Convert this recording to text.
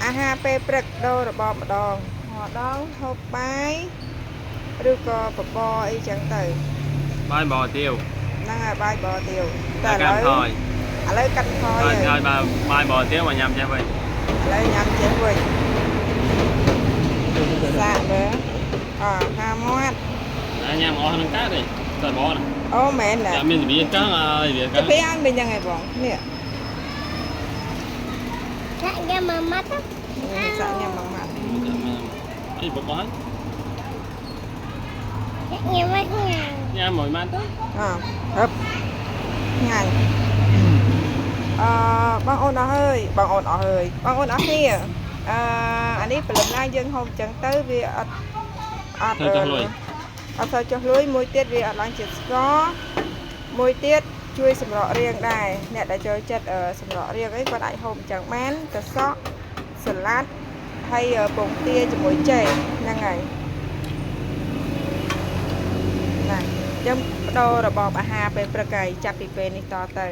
អាហារពេលព្រឹកដូររបបម្ដងហូបបាយឬក៏បបរអីចឹងទៅបាយបរទាវហ្នឹងហើយបាយបរទាវតែឥឡូវកាត់ថយហើយបាយបរទាវមកញ៉ាំចេះវិញឥឡូវញ៉ាំចេះវិញសាកមើលហាមាត់ញ៉ាំអស់នឹងកើតទេតែបរអូមែនណាមានរបៀបកឹងហើយរបៀបកឹងពេលឲ្យមិនយ៉ាងឯងបងនេះចាក់ញ៉ាំមួយម៉ាត់សាកញ៉ាំមួយម៉ាត់អីបបរចាក់ញ៉ាំមួយញ៉ាំមួយម៉ាត់ទៅហឹបញ៉ាំបងអូនអស់ហើយបងអូនអស់គ្នាអានេះព្រលឹមឡើងយើងហូបចឹងទៅវាអត់ទៅចុះលុយមួយទៀតវាអត់ឡើងជាតិស្ករមួយទៀតជួយសម្រករាងដែរអ្នកដែលចូលចិត្តសម្រករាងអីគាត់អាចហូបចឹងបានទៅសក់សាឡាត់ហើយពងទាជាមួយចេកហ្នឹងហើយណាខ្ញុំបដូររបបអាហារពេលព្រឹកហើយចាប់ពីពេលនេះតទៅ